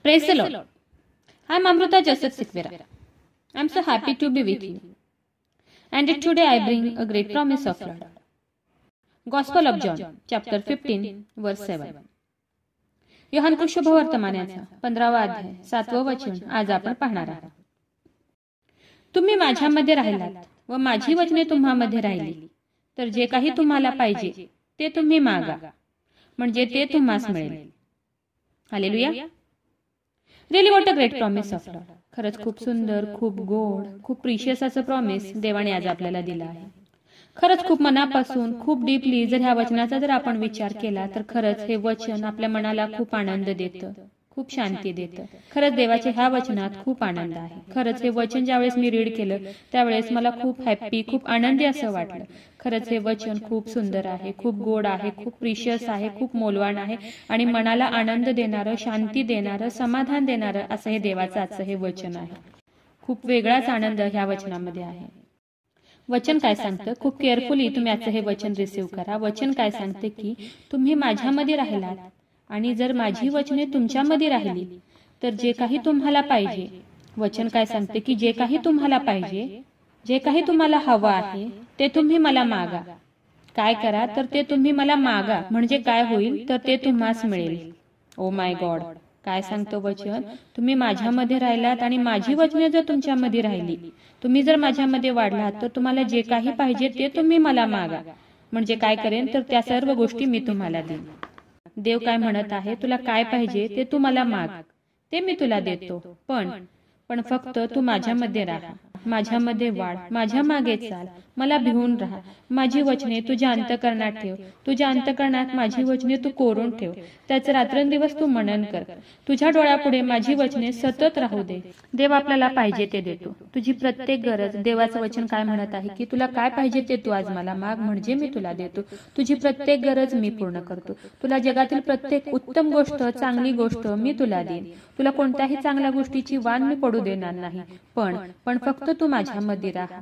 Praise the Lord. I am Amruta Joseph Sikvera. I am so happy to be with you. And today I bring a great promise of Lord. Gospel of John, chapter 15, verse 7. Yohan शुभवर्तमानाचा 15वा अध्याय 7वं वचन आज आपण पाहणार आहोत. तुम्ही माझ्यामध्ये राहिलात व माझी वचने तुम्हामध्ये राहिली तर जे काही तुम्हाला पाहिजे ते तुम्ही मागा म्हणजे ते तुम्हास मिळेल. Hallelujah. Really what a great promise of Lord. खरंच खूप सुंदर, खूप गोड, खूप प्रिशियस असं प्रॉमिस देवाने आज आपल्याला दिलं आहे. खरंच खूप मनापासून, खूप डीपली जर ह्या वचनाचा जर आपण विचार केला तर खरंच हे वचन आपल्या मनाला खूप आनंद देतं, खूप शांती देतं. खरंच देवाच्या ह्या वचनात खूप आनंद आहे. खरंच हे वचन ज्यावेळेस मी रीड केलं त्यावेळेस मला खूप हॅप्पी, खूप आनंदी असं वाटलं. खरंच हे वचन खूप सुंदर आहे, खूप गोड आहे, खूप प्रिशियस आहे, खूप मौल्यवान आहे आणि मनाला आनंद देणारं, शांती देणारं, समाधान देणारं असं हे देवाचं आजचं हे वचन आहे. खूप वेगळाच आनंद ह्या वचनामध्ये आहे. वचन काय सांगतं, खूप केअरफुली तुम्ही आजचं हे वचन रिसीव्ह करा. वचन काय सांगते की तुम्ही माझ्यामध्ये राहिलात आणि जर माझी वचने तुमच्यामध्ये राहिली तर जे काही तुम्हाला पाहिजे, वचन काय सांगते की जे काही तुम्हाला पाहिजे, जे काही तुम्हाला हवं आहे ते तुम्ही मला मागा. काय करा तर ते तुम्ही मला मागा म्हणजे काय होईल तर ते तुम्हास मिळेल. ओ माय गॉड, काय सांगतो वचन, तुम्ही माझ्यामध्ये राहिलात आणि माझी वचने जर तुमच्यामध्ये राहिली, तुम्ही जर माझ्यामध्ये वाढलात तर तुम्हाला जे काही पाहिजे ते तुम्ही मला मागा म्हणजे काय करेन तर त्या सर्व गोष्टी मी तुम्हाला देईन. देव काय म्हणत आहे, तुला काय पाहिजे ते तू मला माग, ते मी तुला देतो. पण फक्त तू माझ्यामध्ये राहा, माझ्यामध्ये वाढ, माझ्या मागे चाल, मला भिवून राहा. माझी वचने तुझ्या अंतःकरणात ठेव, तुझ्या अंतःकरणात माझी वचने तू कोरून ठेव, त्याचे रात्रंदिवस तू मनन कर. तुझ्या डोळ्यापुढे माझी वचने सतत राहू दे. देव आपल्याला पाहिजे ते देतो. तुझी प्रत्येक गरज, देवाचं वचन काय म्हणत आहे की तुला काय पाहिजे ते तू आज मला माग म्हणजे मी तुला देतो. तुझी प्रत्येक गरज मी पूर्ण करतो. तुला जगातील प्रत्येक उत्तम गोष्ट, चांगली गोष्ट मी तुला देईन. तुला कोणत्याही चांगल्या गोष्टीची वाण मी पडू देणार नाही. पण फक्त तू माझ्यामध्ये राहा.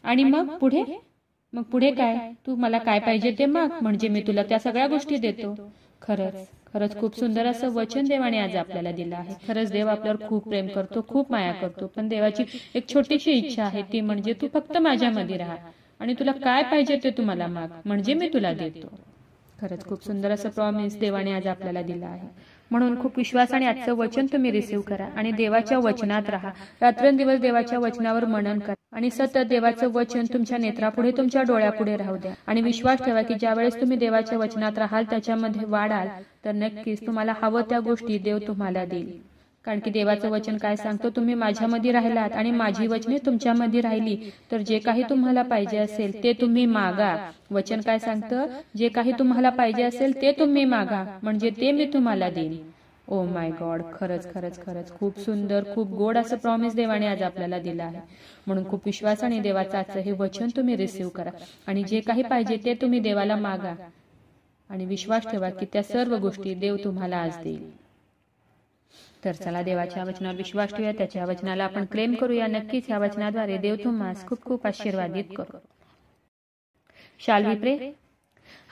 आणि मग पुढे काय, तू मला काय पाहिजे ते माग म्हणजे मी तुला त्या सगळ्या गोष्टी देतो. खरंच खूप सुंदर असं वचन देवाने आज आपल्याला दिलं आहे. खरंच देव आपल्यावर खूप प्रेम करतो, खूप माया करतो. पण देवाची एक छोटीशी इच्छा आहे ती म्हणजे तू फक्त माझ्यामध्ये राहा आणि तुला काय पाहिजे ते तू मला माग म्हणजे मी तुला देतो. खरंच खूप सुंदर असं प्रॉमिस देवाने आज आपल्याला दिलं आहे. म्हणून खूप विश्वासाने आजचं वचन तुम्ही रिसीव्ह करा आणि देवाच्या वचनात राहा. रात्रंदिवस देवाच्या वचनावर मनन करा आणि सतत देवाचं वचन तुमच्या नेत्रापुढे, तुमच्या डोळ्यापुढे राहू द्या. आणि विश्वास ठेवा की ज्यावेळेस तुम्ही देवाच्या वचनात राहाल, त्याच्यामध्ये वाढाल तर नक्कीच तुम्हाला हवं त्या गोष्टी देव तुम्हाला देईल. कारण की देवाचं वचन काय सांगतो, तुम्ही माझ्यामध्ये राहिलात आणि माझी वचने तुमच्यामध्ये राहिली तर जे काही तुम्हाला पाहिजे असेल ते तुम्ही मागा. वचन काय सांगतं, जे काही तुम्हाला पाहिजे असेल ते तुम्ही मागा म्हणजे ते मी तुम्हाला देईन. ओ माय गॉड, खरंच खूप सुंदर, खूप गोड असं प्रॉमिस देवाने आज आपल्याला दिलं आहे. म्हणून खूप विश्वासाने देवाचं आजचं हे वचन तुम्ही रिसीव्ह करा आणि जे काही पाहिजे ते तुम्ही देवाला मागा आणि विश्वास ठेवा की त्या सर्व गोष्टी देव तुम्हाला आज देईल. तर चला देवाच्या वचनावर विश्वास ठेवूया, त्याच्या वचनाला आपण क्लेम करूया. नक्कीच ह्या वचनाद्वारे देव तुम्हाला खूप खूप आशीर्वादित करो. शाल वी प्रे.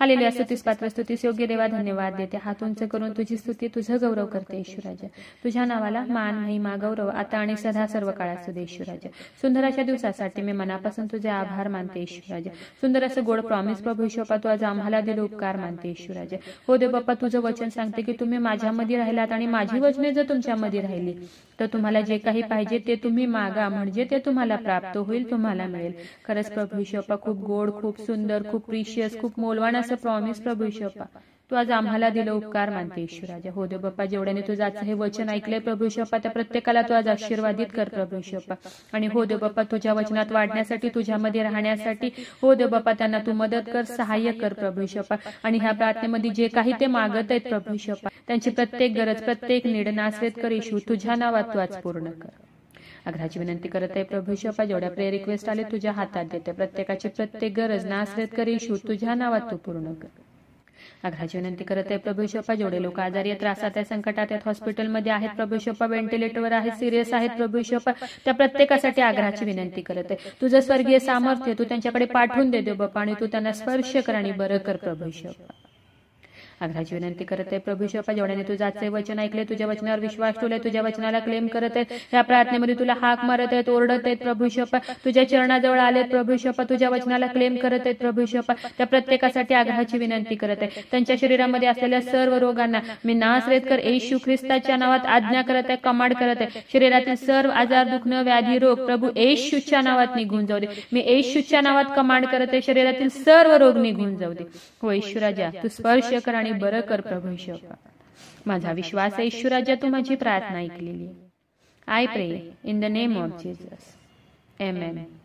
हालेलुया. स्तुतीस पात्र, स्तुतीस योग्य देवा, धन्यवाद देते. हात उंच करून तुझी स्तुती, तुझं गौरव करते ईश्वराजा. तुझ्या नावाला मान, महिमा, गौरव आता आणि सदा सर्व काळात असू दे ईश्वराजा. सुंदर अशा दिवसासाठी मी मनापासून तुझे आभार मानते ईश्वराजा. सुंदर असं गोड प्रॉमिस प्रभू ईश्वरा, तू आज आम्हाला दिले उपकार मानते ईश्वराजा. हो देव बाप्पा, तुझं वचन सांगते की तुम्ही माझ्यामध्ये राहिलात आणि माझी वचने जर तुमच्यामध्ये राहिली तर तुम्हाला जे काही पाहिजे ते तुम्ही मागा म्हणजे ते तुम्हाला प्राप्त होईल, तुम्हाला मिळेल. खरंच प्रभू ईश्वरा, खूप गोड, खूप सुंदर, खूप प्रिशियस, खूप मौल्यवान असं प्रॉमिस प्रभू ईश्वरा तू आज आम्हाला दिलं उपकार मानते ईश्वराजा. हो देव बाप्पा, जेवढ्याने तुझं आजचं हे वचन ऐकलंय प्रभू ईश्वरा, त्या प्रत्येकाला तू आज आशीर्वादित कर प्रभू ईश्वरा. आणि हो देव बाप्पा, तुझ्या वचनात वाढण्यासाठी, तुझ्यामध्ये राहण्यासाठी हो देव बाप्पा त्यांना तू मदत कर, सहाय्य कर प्रभू ईश्वरा. आणि ह्या प्रार्थनेमध्ये जे काही ते मागत आहेत प्रभू ईश्वरा, त्यांची प्रत्येक गरज, प्रत्येक नीड नासरेत कर येशू, तुझ्या नावात तू आज पूर्ण कर. आग्रहाची विनंती करत आहे प्रभू ईश्वरा, जेवढ्या प्रेयर रिक्वेस्ट आले तुझ्या हातात देते. प्रत्येकाची प्रत्येक गरज नासरेत कर येशू, तुझ्या नावात तू पूर्ण कर. आग्रहाची विनंती करत आहे प्रभू ईश्वरा, जेवढे लोक आजारी आहेत, त्रासात आहेत, संकटात आहेत, हॉस्पिटलमध्ये आहेत प्रभू ईश्वरा, व्हेंटिलेटरवर आहेत, सिरियस आहेत प्रभू ईश्वरा, त्या प्रत्येकासाठी आग्रहाची विनंती करत आहे. तुझं स्वर्गीय सामर्थ्य तू त्यांच्याकडे पाठवून दे देव बाप्पा आणि तू त्यांना स्पर्श कर आणि बरं कर प्रभू ईश्वरा. आग्रहाची विनंती करत आहे प्रभू येशू बाप्पा, जेवढ्याने तुझं आजचे वचन ऐकले, तुझ्या वचनावर विश्वास ठेवलाय, तुझ्या वचनाला क्लेम करत आहेत, या प्रार्थनेमध्ये तुला हाक मारत आहेत, ओरडत आहेत प्रभू येशू बाप्पा, तुझ्या चरणाजवळ आलेत प्रभू येशू बाप्पा, तुझ्या वचनाला क्लेम करत आहेत प्रभू येशू बाप्पा, त्या प्रत्येकासाठी आग्रहाची विनंती करत आहे. त्यांच्या शरीरामध्ये असलेल्या सर्व रोगांना मी नासरेतकर येशू ख्रिस्ताच्या नावात आज्ञा करत आहे, कमांड करत आहे. शरीरातील सर्व आजार, दुखणं, व्याधी, रोग प्रभू येशूच्या नावात निघून जाऊ दे. मी येशूच्या नावात कमांड करत आहे, शरीरातील सर्व रोग निघून जाऊ दे. हो येशू राजा, तू स्पर्श कर आणि बरं कर प्रभू येशू बाप्पा. माझा विश्वास आहे येशू राजा, तू माझी प्रार्थना ऐकलेली. आय प्रे in the name of Jesus. Amen.